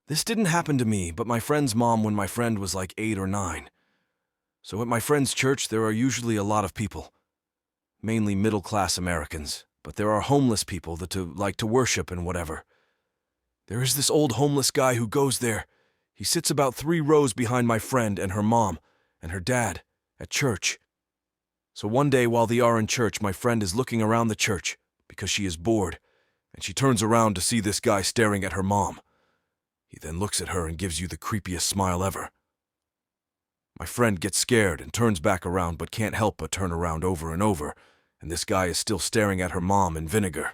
This didn't happen to me, but my friend's mom when my friend was like 8 or 9. So at my friend's church, there are usually a lot of people. Mainly middle-class Americans, but there are homeless people that like to worship and whatever. There is this old homeless guy who goes there. He sits about 3 rows behind my friend and her mom and her dad at church. So one day while they are in church, my friend is looking around the church because she is bored, and she turns around to see this guy staring at her mom. He then looks at her and gives you the creepiest smile ever. My friend gets scared and turns back around but can't help but turn around over and over, and this guy is still staring at her mom in vinegar.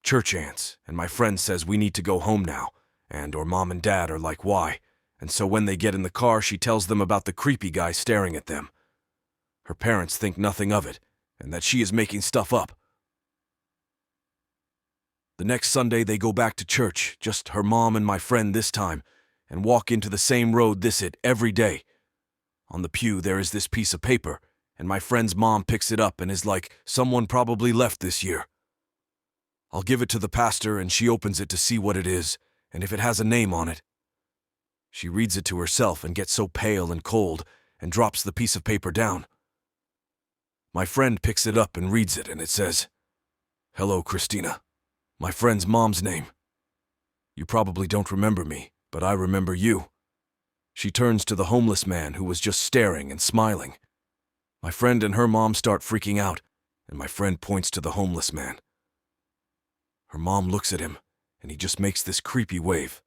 Church ants, and my friend says we need to go home now, or mom and dad are like, why? And so when they get in the car, she tells them about the creepy guy staring at them. Her parents think nothing of it, and that she is making stuff up. The next Sunday they go back to church, just her mom and my friend this time, and walk into the same road every day. On the pew there is this piece of paper, and my friend's mom picks it up and is like, someone probably left this year. I'll give it to the pastor and she opens it to see what it is, and if it has a name on it. She reads it to herself and gets so pale and cold and drops the piece of paper down. My friend picks it up and reads it, and it says, "Hello, Christina. My friend's mom's name. You probably don't remember me, but I remember you." She turns to the homeless man who was just staring and smiling. My friend and her mom start freaking out, and my friend points to the homeless man. Her mom looks at him, and he just makes this creepy wave.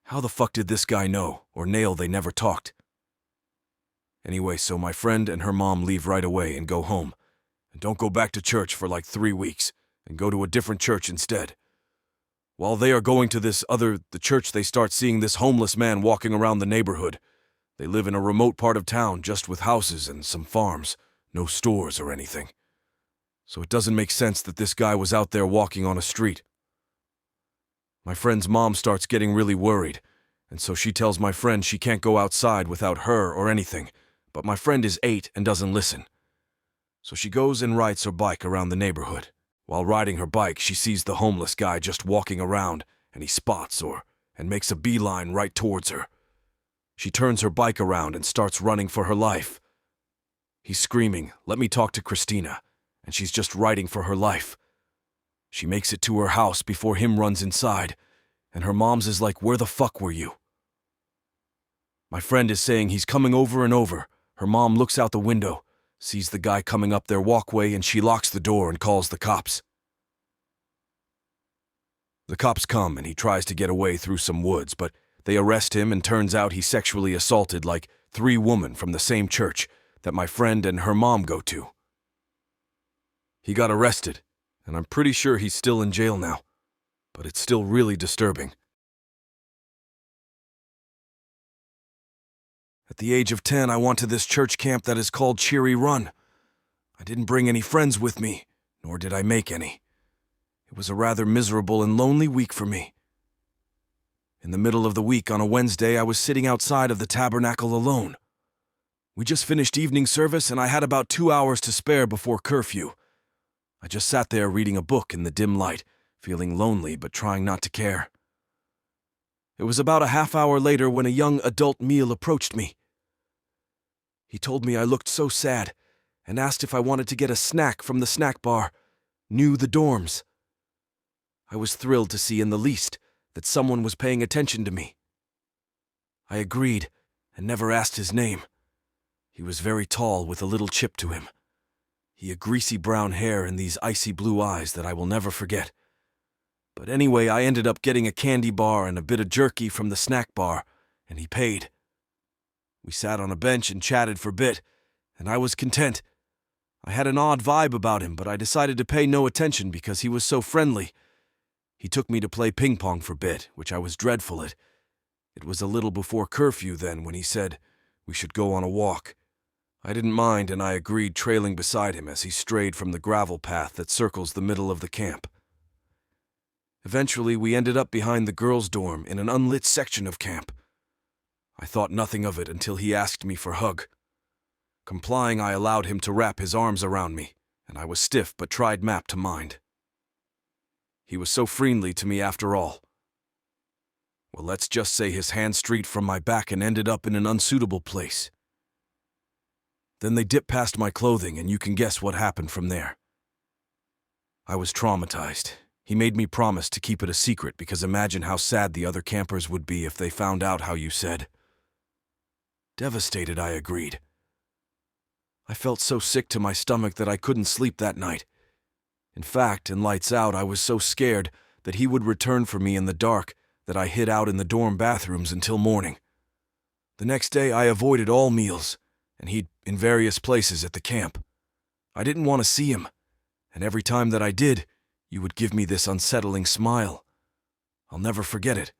How the fuck did this guy know, or nail they never talked? Anyway, so my friend and her mom leave right away and go home, and don't go back to church for like 3 weeks, and go to a different church instead. While they are going to the church, they start seeing this homeless man walking around the neighborhood. They live in a remote part of town just with houses and some farms, no stores or anything. So it doesn't make sense that this guy was out there walking on a street. My friend's mom starts getting really worried, and so she tells my friend she can't go outside without her or anything, but my friend is 8 and doesn't listen. So she goes and rides her bike around the neighborhood. While riding her bike, she sees the homeless guy just walking around, and he spots her and makes a beeline right towards her. She turns her bike around and starts running for her life. He's screaming, "Let me talk to Christina," and she's just riding for her life. She makes it to her house before him runs inside, and her mom's is like, "Where the fuck were you?" My friend is saying he's coming over and over. Her mom looks out the window, sees the guy coming up their walkway, and she locks the door and calls the cops. The cops come and he tries to get away through some woods, but they arrest him and turns out he sexually assaulted like 3 women from the same church that my friend and her mom go to. He got arrested, and I'm pretty sure he's still in jail now, but it's still really disturbing. At the age of 10, I went to this church camp that is called Cheery Run. I didn't bring any friends with me, nor did I make any. It was a rather miserable and lonely week for me. In the middle of the week on a Wednesday, I was sitting outside of the tabernacle alone. We just finished evening service and I had about 2 hours to spare before curfew. I just sat there reading a book in the dim light, feeling lonely but trying not to care. It was about a half hour later when a young adult male approached me. He told me I looked so sad and asked if I wanted to get a snack from the snack bar, Knew the Dorms. I was thrilled to see in the least that someone was paying attention to me. I agreed and never asked his name. He was very tall with a little chip to him. He had greasy brown hair and these icy blue eyes that I will never forget. But anyway, I ended up getting a candy bar and a bit of jerky from the snack bar, and he paid. We sat on a bench and chatted for a bit, and I was content. I had an odd vibe about him, but I decided to pay no attention because he was so friendly. He took me to play ping pong for a bit, which I was dreadful at. It was a little before curfew then when he said we should go on a walk. I didn't mind, and I agreed, trailing beside him as he strayed from the gravel path that circles the middle of the camp. Eventually, we ended up behind the girls' dorm in an unlit section of camp. I thought nothing of it until he asked me for a hug. Complying, I allowed him to wrap his arms around me, and I was stiff but tried not to mind. He was so friendly to me after all. Well, let's just say his hand strayed from my back and ended up in an unsuitable place. Then they dipped past my clothing, and you can guess what happened from there. I was traumatized. He made me promise to keep it a secret because imagine how sad the other campers would be if they found out how you said. Devastated, I agreed. I felt so sick to my stomach that I couldn't sleep that night. In fact, in lights out, I was so scared that he would return for me in the dark that I hid out in the dorm bathrooms until morning. The next day, I avoided all meals and hid in various places at the camp. I didn't want to see him, and every time that I did, you would give me this unsettling smile. I'll never forget it.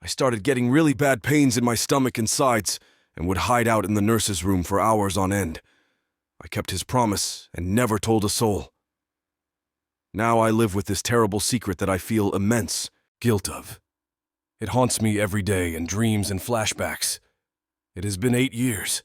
I started getting really bad pains in my stomach and sides and would hide out in the nurse's room for hours on end. I kept his promise and never told a soul. Now I live with this terrible secret that I feel immense guilt of. It haunts me every day in dreams and flashbacks. It has been 8 years.